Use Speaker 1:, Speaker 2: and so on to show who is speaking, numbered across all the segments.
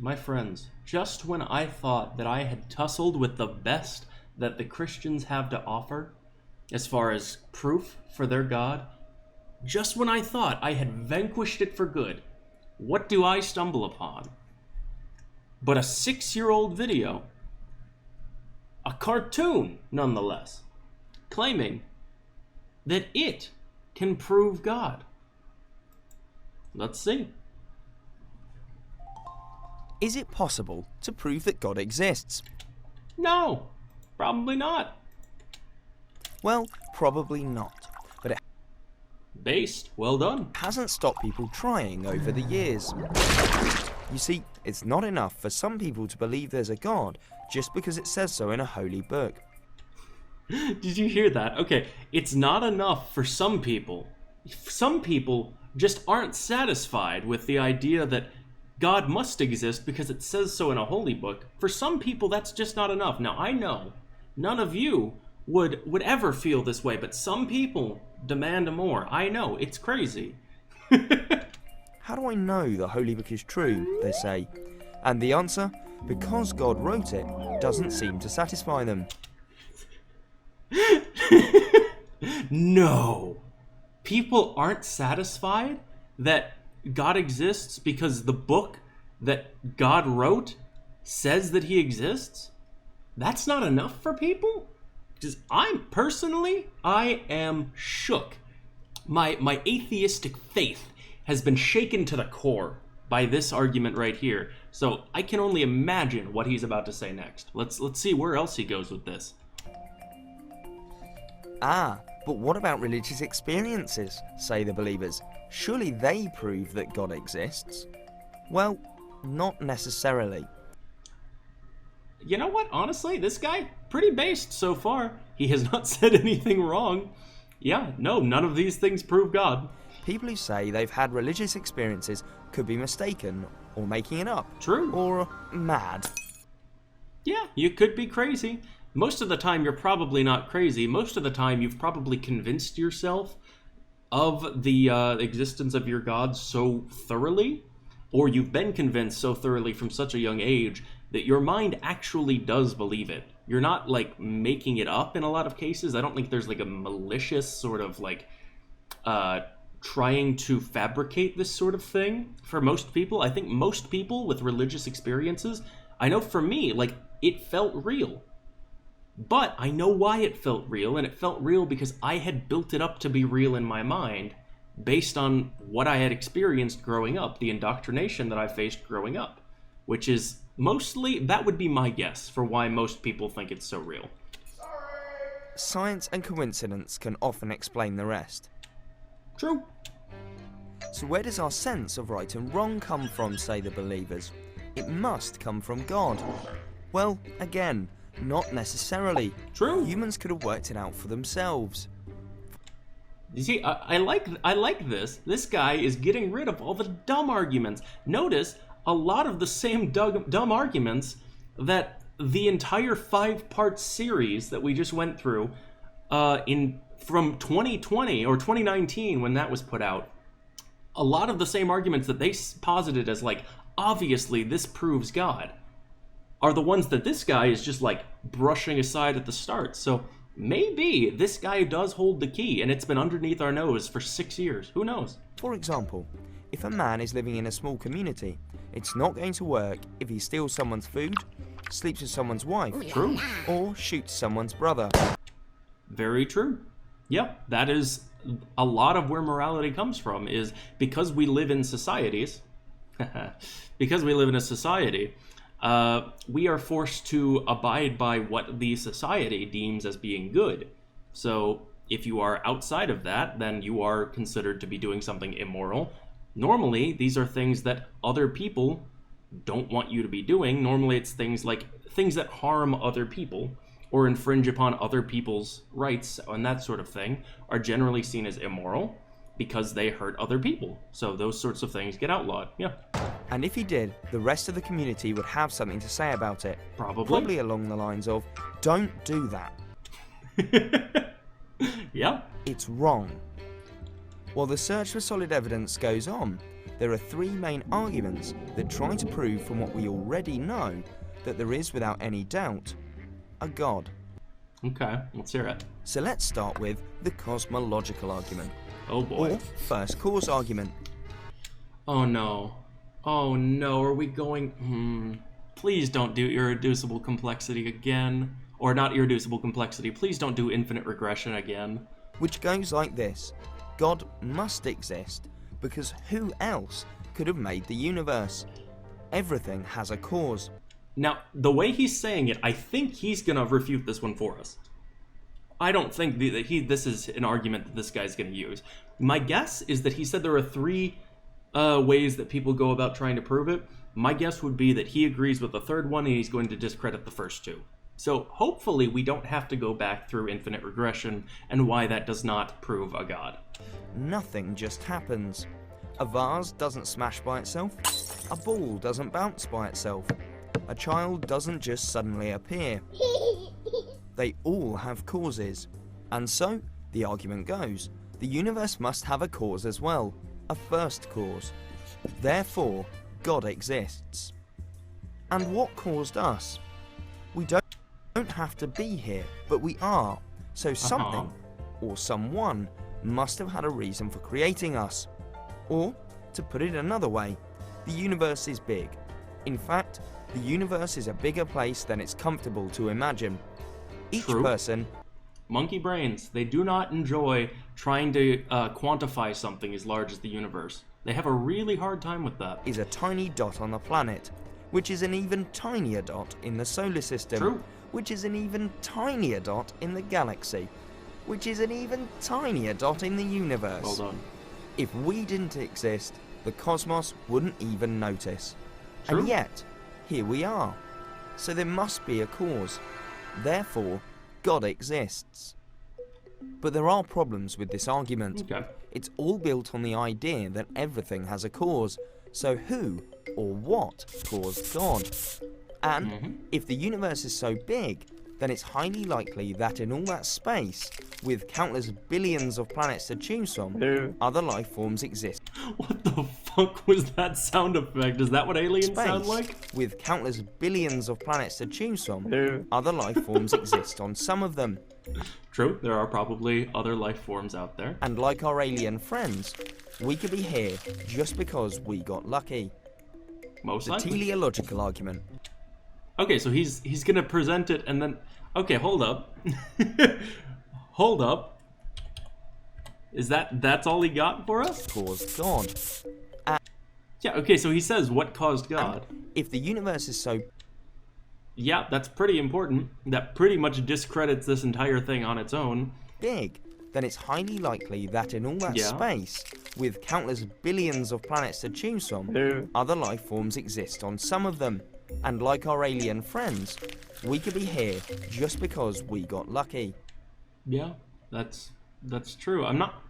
Speaker 1: My friends, just when I thought that I had tussled with the best that the Christians have to offer, as far as proof for their God, just when I thought I had vanquished it for good, what do I stumble upon? But a 6-year-old video, a cartoon nonetheless, claiming that it can prove God. Let's see.
Speaker 2: Is it possible to prove that God exists?
Speaker 1: No, probably not.
Speaker 2: Well, probably not, but it
Speaker 1: Based, well done.
Speaker 2: hasn't stopped people trying over the years. You see, it's not enough for some people to believe there's a God just because it says so in a holy book.
Speaker 1: Did you hear that? Okay, it's not enough for some people. Some people just aren't satisfied with the idea that God must exist because it says so in a holy book. For some people, that's just not enough. Now, I know none of you would ever feel this way, but some people demand more. I know, it's crazy.
Speaker 2: How do I know the holy book is true, they say? And the answer? Because God wrote it, doesn't seem to satisfy them.
Speaker 1: No. People aren't satisfied that God exists because the book that God wrote says that he exists? That's not enough for people? Because I am shook. My atheistic faith has been shaken to the core by this argument right here. So I can only imagine what he's about to say next. Let's see where else he goes with this.
Speaker 2: Ah, but what about religious experiences, say the believers? Surely they prove that God exists? Well, not necessarily.
Speaker 1: You know what? Honestly, this guy, pretty based so far. He has not said anything wrong. Yeah, no, none of these things prove God.
Speaker 2: People who say they've had religious experiences could be mistaken, or making it up.
Speaker 1: True.
Speaker 2: Or mad.
Speaker 1: Yeah, you could be crazy. Most of the time, you're probably not crazy. Most of the time, you've probably convinced yourself of the existence of your God so thoroughly, or you've been convinced so thoroughly from such a young age that your mind actually does believe it. You're not, like, making it up in a lot of cases. I don't think there's, like, a malicious sort of, like, trying to fabricate this sort of thing for most people. I think most people with religious experiences, I know for me, like, it felt real. But I know why it felt real, and it felt real because I had built it up to be real in my mind based on what I had experienced growing up, the indoctrination that I faced growing up, which is mostly, that would be my guess for why most people think it's so real.
Speaker 2: Science and coincidence can often explain the rest.
Speaker 1: True.
Speaker 2: So where does our sense of right and wrong come from, say the believers? It must come from God. Well, again, not necessarily.
Speaker 1: True.
Speaker 2: Humans could have worked it out for themselves.
Speaker 1: You see, I like this. This guy is getting rid of all the dumb arguments. Notice a lot of the same dumb arguments that the entire 5-part series that we just went through from 2020 or 2019 when that was put out. A lot of the same arguments that they posited as, like, obviously this proves God, are the ones that this guy is just, like, brushing aside at the start. So maybe this guy does hold the key, and it's been underneath our nose for 6 years. Who knows?
Speaker 2: For example, if a man is living in a small community, it's not going to work if he steals someone's food, sleeps with someone's wife,
Speaker 1: True.
Speaker 2: or shoots someone's brother.
Speaker 1: Very true. Yeah, that is a lot of where morality comes from, is because we live in societies, because we live in a society, we are forced to abide by what the society deems as being good. So if you are outside of that, then you are considered to be doing something immoral. Normally, these are things that other people don't want you to be doing. Normally, it's things that harm other people or infringe upon other people's rights and that sort of thing are generally seen as immoral because they hurt other people. So those sorts of things get outlawed. Yeah.
Speaker 2: And if he did, the rest of the community would have something to say about it.
Speaker 1: Probably
Speaker 2: along the lines of, don't do that.
Speaker 1: Yeah.
Speaker 2: It's wrong. While the search for solid evidence goes on, there are three main arguments that try to prove from what we already know that there is, without any doubt, a God.
Speaker 1: Okay, let's hear it.
Speaker 2: So let's start with the cosmological argument,
Speaker 1: Oh boy.
Speaker 2: or first cause argument.
Speaker 1: Oh no. Oh no, are we going... Please don't do irreducible complexity again. Or not irreducible complexity. Please don't do infinite regression again.
Speaker 2: Which goes like this. God must exist because who else could have made the universe? Everything has a cause.
Speaker 1: Now, the way he's saying it, I think he's going to refute this one for us. I don't think that this is an argument that this guy's going to use. My guess is that he said there are three ways that people go about trying to prove it. My guess would be that he agrees with the third one and he's going to discredit the first two. So hopefully we don't have to go back through infinite regression and why that does not prove a God.
Speaker 2: Nothing just happens. A vase doesn't smash by itself. A ball doesn't bounce by itself. A child doesn't just suddenly appear. They all have causes. And so, the argument goes, the universe must have a cause as well, a first cause. Therefore, God exists. And what caused us? We don't have to be here, but we are. So something, or someone, must have had a reason for creating us. Or, to put it another way, the universe is big. In fact, the universe is a bigger place than it's comfortable to imagine. Each
Speaker 1: True.
Speaker 2: person...
Speaker 1: Monkey brains, they do not enjoy trying to quantify something as large as the universe. They have a really hard time with that.
Speaker 2: ...is a tiny dot on the planet, which is an even tinier dot in the solar system.
Speaker 1: True.
Speaker 2: Which is an even tinier dot in the galaxy, which is an even tinier dot in the universe.
Speaker 1: Well done.
Speaker 2: If we didn't exist, the cosmos wouldn't even notice.
Speaker 1: True.
Speaker 2: And yet, here we are. So there must be a cause. Therefore, God exists. But there are problems with this argument.
Speaker 1: Okay.
Speaker 2: It's all built on the idea that everything has a cause. So who or what caused God? And if the universe is so big, then it's highly likely that in all that space, with countless billions of planets to choose from, other life forms exist.
Speaker 1: What the fuck was that sound effect? Is that what aliens sound like?
Speaker 2: With countless billions of planets to choose from, other life forms exist on some of them.
Speaker 1: True, there are probably other life forms out there.
Speaker 2: And like our alien friends, we could be here just because we got lucky.
Speaker 1: Most
Speaker 2: The
Speaker 1: likely.
Speaker 2: teleological argument.
Speaker 1: Okay, so he's gonna present it and then... Okay, hold up. Hold up. Is that's all he got for us?
Speaker 2: Caused God.
Speaker 1: Yeah, okay, so he says what caused God.
Speaker 2: If the universe is so
Speaker 1: Yeah, that's pretty important. That pretty much discredits this entire thing on its own.
Speaker 2: big, then it's highly likely that in all that space, with countless billions of planets to choose from, other life forms exist on some of them. And like our alien friends, we could be here just because we got lucky.
Speaker 1: Yeah, that's true. I'm not...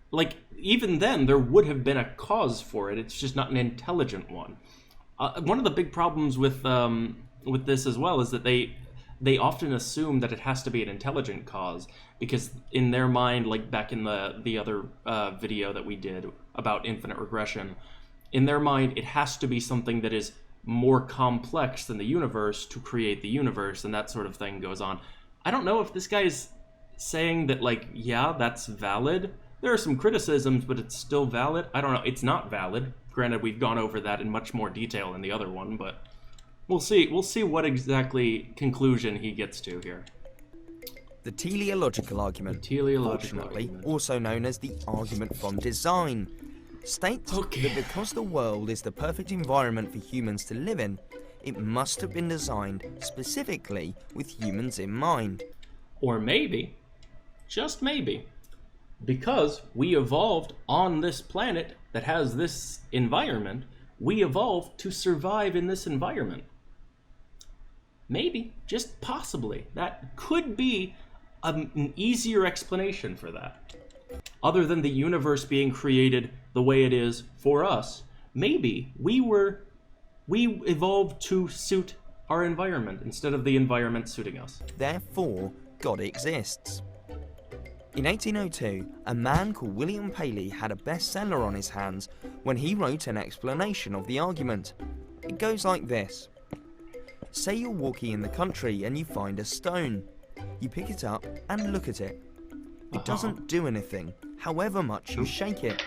Speaker 1: Like, even then, there would have been a cause for it. It's just not an intelligent one. One of the big problems with this as well is that they often assume that it has to be an intelligent cause, because in their mind, like back in the other video that we did about infinite regression, in their mind, it has to be something that is more complex than the universe to create the universe, and that sort of thing goes on. I don't know if this guy's saying that, like, yeah, that's valid. There are some criticisms, but it's still valid. I don't know. It's not valid. Granted, we've gone over that in much more detail in the other one, but we'll see. We'll see what exactly conclusion he gets to here.
Speaker 2: The teleological argument,
Speaker 1: The teleological
Speaker 2: fortunately,
Speaker 1: argument.
Speaker 2: also known as the argument from design, states that because the world is the perfect environment for humans to live in, it must have been designed specifically with humans in mind.
Speaker 1: Or maybe, just maybe, because we evolved on this planet that has this environment, we evolved to survive in this environment. Maybe, just possibly, that could be an easier explanation for that. Other than the universe being created the way it is for us, maybe we evolved to suit our environment instead of the environment suiting us.
Speaker 2: Therefore, God exists. In 1802, a man called William Paley had a bestseller on his hands when he wrote an explanation of the argument. It goes like this. Say you're walking in the country and you find a stone. You pick it up and look at it. It doesn't do anything, however much you shake it.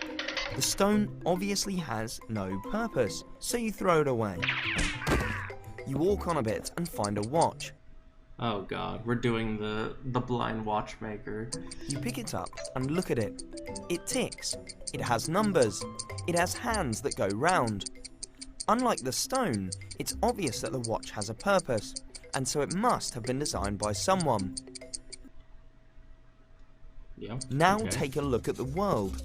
Speaker 2: The stone obviously has no purpose, so you throw it away. You walk on a bit and find a watch.
Speaker 1: Oh god, we're doing the blind watchmaker.
Speaker 2: You pick it up and look at it. It ticks. It has numbers. It has hands that go round. Unlike the stone, it's obvious that the watch has a purpose, and so it must have been designed by someone.
Speaker 1: Yeah.
Speaker 2: Now
Speaker 1: okay.
Speaker 2: take a look at the world.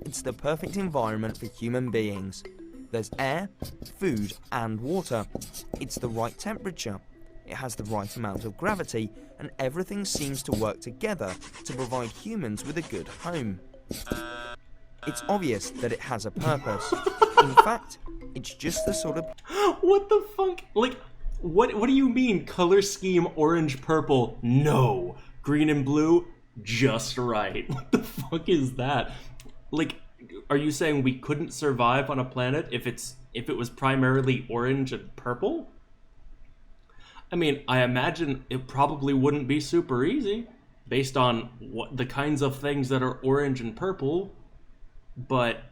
Speaker 2: It's the perfect environment for human beings. There's air, food, and water. It's the right temperature. It has the right amount of gravity, and everything seems to work together to provide humans with a good home. It's obvious that it has a purpose. In fact, it's just the sort of...
Speaker 1: What the fuck? Like, what do you mean color scheme orange, purple? No. Green and blue? Just right. What the fuck is that? Like, are you saying we couldn't survive on a planet if it was primarily orange and purple? I mean, I imagine it probably wouldn't be super easy based on what the kinds of things that are orange and purple, but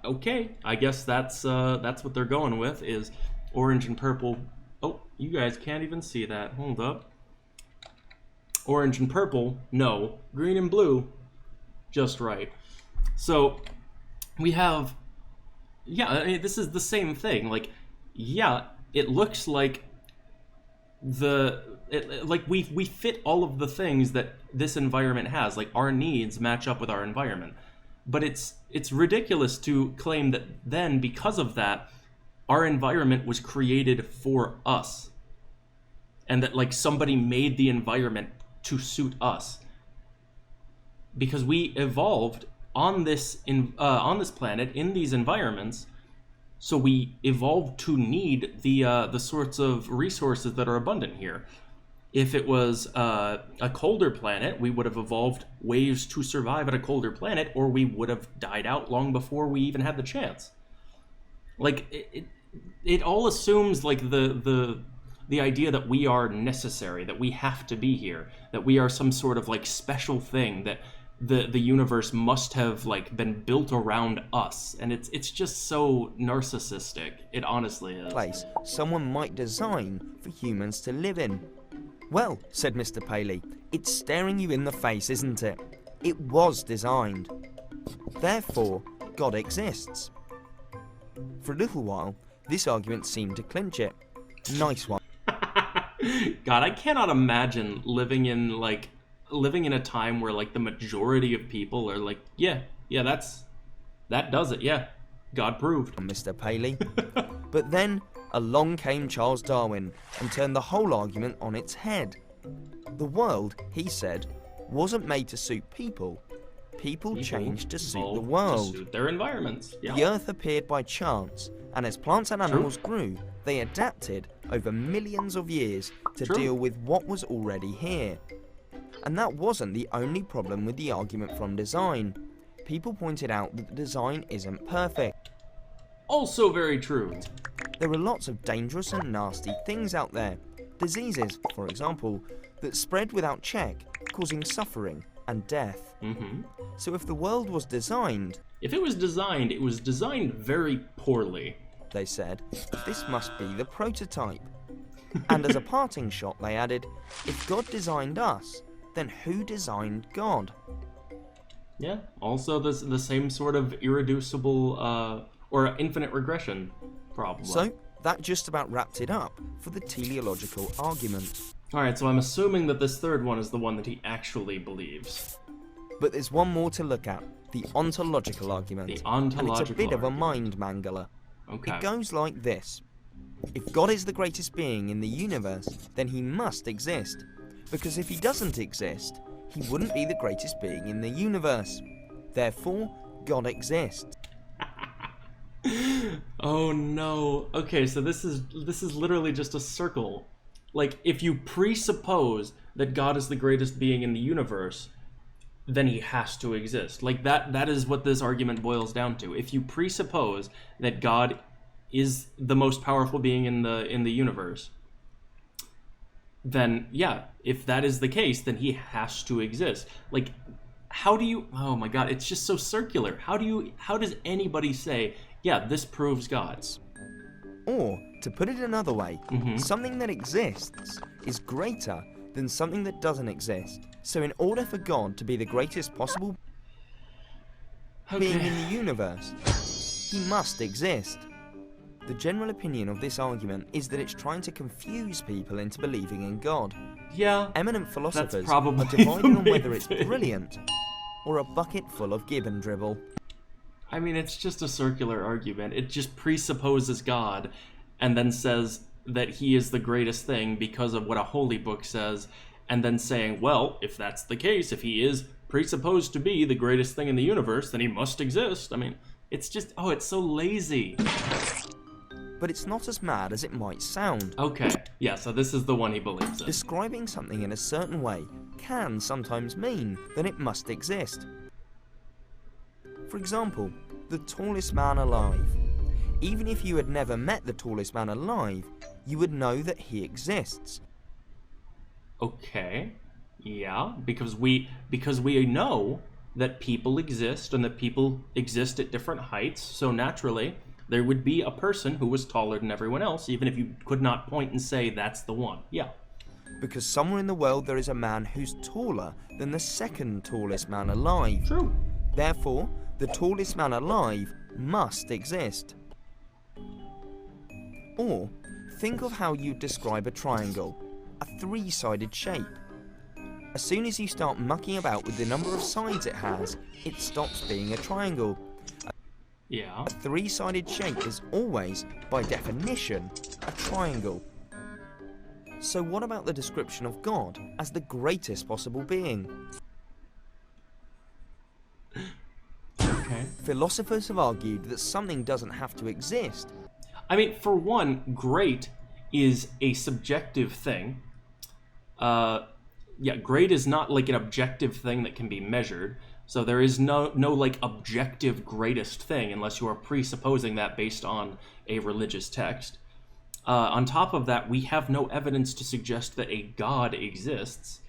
Speaker 1: okay, I guess that's what they're going with is orange and purple. Oh, you guys can't even see that. Hold up. Orange and purple, no. Green and blue, just right. So we have, yeah, I mean, this is the same thing. Like, yeah, it looks like we fit all of the things that this environment has. Like, our needs match up with our environment. But it's ridiculous to claim that then, because of that, our environment was created for us. And that, like, somebody made the environment to suit us. Because we evolved on this planet, in these environments, so we evolved to need the sorts of resources that are abundant here. If it was a colder planet, we would have evolved ways to survive at a colder planet, or we would have died out long before we even had the chance. Like, it all assumes, like, the idea that we are necessary, that we have to be here, that we are some sort of, like, special thing, that the universe must have, like, been built around us. And it's just so narcissistic. It honestly is.
Speaker 2: Place someone might design for humans to live in. Well, said Mr. Paley, it's staring you in the face, isn't it? It was designed. Therefore, God exists. For a little while, this argument seemed to clinch it. Nice one.
Speaker 1: God, I cannot imagine living in a time where, like, the majority of people are like, yeah, that does it, yeah. God proved.
Speaker 2: Mr. Paley. But then, along came Charles Darwin and turned the whole argument on its head. The world, he said, wasn't made to suit people. People changed to suit the world.
Speaker 1: To suit their environments. Yeah.
Speaker 2: The earth appeared by chance, and as plants and animals grew, they adapted over millions of years to deal with what was already here. And that wasn't the only problem with the argument from design. People pointed out that the design isn't perfect.
Speaker 1: Also very true.
Speaker 2: There are lots of dangerous and nasty things out there. Diseases, for example, that spread without check, causing suffering and death.
Speaker 1: Mm-hmm.
Speaker 2: So if the world was designed...
Speaker 1: If it was designed very poorly.
Speaker 2: They said, this must be the prototype. And as a parting shot, they added, if God designed us, then who designed God?
Speaker 1: Yeah, also the same sort of irreducible or infinite regression problem.
Speaker 2: So, that just about wrapped it up for the teleological argument.
Speaker 1: Alright, so I'm assuming that this third one is the one that he actually believes.
Speaker 2: But there's one more to look at, the ontological argument.
Speaker 1: The ontological
Speaker 2: And it's a bit of a
Speaker 1: argument.
Speaker 2: mind-mangler.
Speaker 1: Okay.
Speaker 2: It goes like this. If God is the greatest being in the universe, then he must exist. Because if he doesn't exist, he wouldn't be the greatest being in the universe. Therefore, God exists.
Speaker 1: Oh no. Okay, so this is literally just a circle. Like, if you presuppose that God is the greatest being in the universe, then he has to exist. Like that is what this argument boils down to. If you presuppose that God is the most powerful being in the universe, then yeah, if that is the case, then he has to exist. Like, how do you, oh my god, it's just so circular. How does anybody say, yeah, this proves God?
Speaker 2: Or, to put it another way, something that exists is greater than something that doesn't exist. So in order for God to be the greatest possible being in the universe, he must exist. The general opinion of this argument is that it's trying to confuse people into believing in God.
Speaker 1: Yeah,
Speaker 2: eminent philosophers
Speaker 1: are
Speaker 2: divided on whether it's brilliant or a bucket full of gibbon dribble.
Speaker 1: I mean, it's just a circular argument. It just presupposes God and then says that he is the greatest thing because of what a holy book says, and then saying, well, if that's the case, if he is presupposed to be the greatest thing in the universe, then he must exist. I mean, it's just, oh, it's so lazy.
Speaker 2: But it's not as mad as it might sound.
Speaker 1: Okay, yeah, so this is the one he believes in.
Speaker 2: Describing something in a certain way can sometimes mean that it must exist. For example, the tallest man alive. Even if you had never met the tallest man alive, you would know that he exists.
Speaker 1: Okay, yeah, because we know that people exist and that people exist at different heights, so naturally there would be a person who was taller than everyone else, even if you could not point and say that's the one. Yeah.
Speaker 2: Because somewhere in the world there is a man who's taller than the second tallest man alive.
Speaker 1: True.
Speaker 2: Therefore, the tallest man alive must exist. Or, think of how you describe a triangle, a three-sided shape. As soon as you start mucking about with the number of sides it has, it stops being a triangle.
Speaker 1: Yeah.
Speaker 2: A three-sided shape is always, by definition, a triangle. So what about the description of God as the greatest possible being?
Speaker 1: Okay.
Speaker 2: Philosophers have argued that something doesn't have to exist.
Speaker 1: I mean, for one, great is a subjective thing. Yeah, great is not like an objective thing that can be measured. So there is no like objective greatest thing unless you are presupposing that based on a religious text. On top of that, we have no evidence to suggest that a God exists.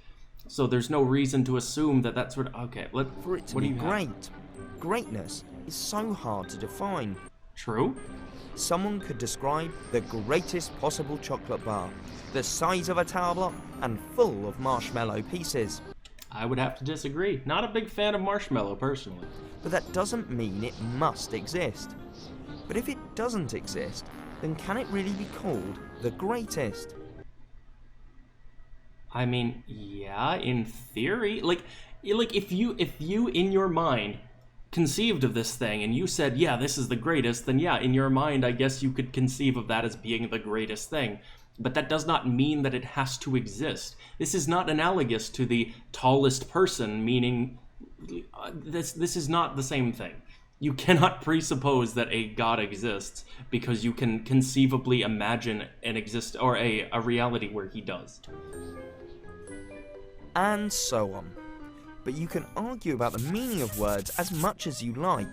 Speaker 1: So there's no reason to assume that that's what. Okay,
Speaker 2: For it to be great, greatness is so hard to define.
Speaker 1: True.
Speaker 2: Someone could describe the greatest possible chocolate bar, the size of a tower block and full of marshmallow pieces.
Speaker 1: I would have to disagree. Not a big fan of marshmallow, personally.
Speaker 2: But that doesn't mean it must exist. But if it doesn't exist, then can it really be called the greatest?
Speaker 1: I mean, yeah, in theory. Like if you in your mind conceived of this thing and you said, yeah, this is the greatest, then yeah, in your mind, I guess you could conceive of that as being the greatest thing. But that does not mean that it has to exist. This is not analogous to the tallest person, meaning this is not the same thing. You cannot presuppose that a God exists because you can conceivably imagine an exist or a reality where he does.
Speaker 2: And so on. But you can argue about the meaning of words as much as you like.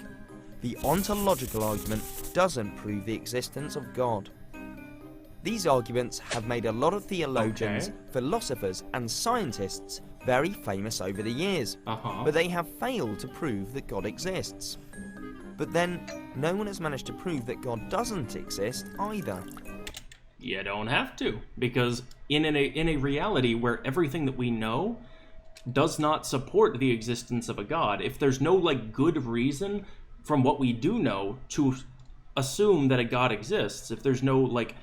Speaker 2: The ontological argument doesn't prove the existence of God. These arguments have made a lot of theologians, philosophers, and scientists very famous over the years, but they have failed to prove that God exists. But then, no one has managed to prove that God doesn't exist either.
Speaker 1: You don't have to, because in a reality where everything that we know does not support the existence of a God, if there's no like good reason from what we do know to assume that a God exists, if there's no like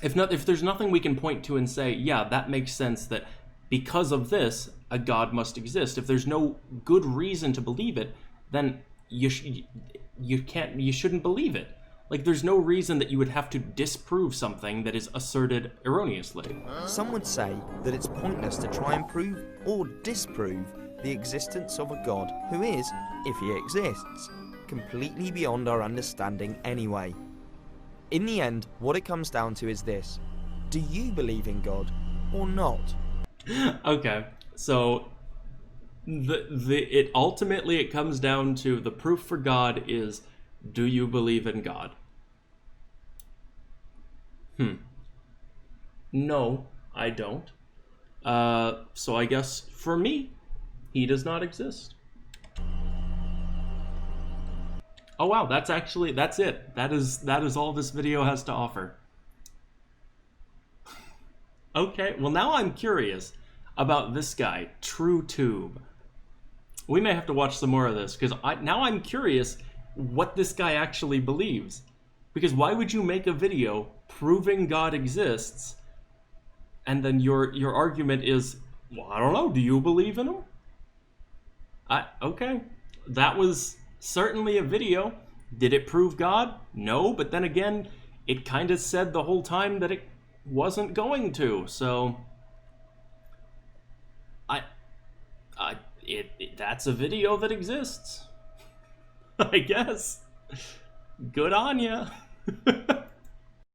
Speaker 1: if there's nothing we can point to and say, yeah, that makes sense that because of this a God must exist, if there's no good reason to believe it, then you shouldn't believe it. Like, there's no reason that you would have to disprove something that is asserted erroneously.
Speaker 2: Some would say that it's pointless to try and prove or disprove the existence of a God who is, if he exists, completely beyond our understanding anyway. In the end, what it comes down to is this: do you believe in God or not?
Speaker 1: Okay, so It ultimately it comes down to the proof for God is, do you believe in God? No, I don't. So I guess for me, he does not exist. Oh wow, that's it. That is all this video has to offer. Okay, well now I'm curious about this guy, TrueTube. We may have to watch some more of this, because now I'm curious what this guy actually believes. Because why would you make a video proving God exists, and then your argument is, well, I don't know, do you believe in him? Okay, that was certainly a video. Did it prove God? No, but then again, it kind of said the whole time that it wasn't going to, so that's a video that exists. I guess. Good on ya.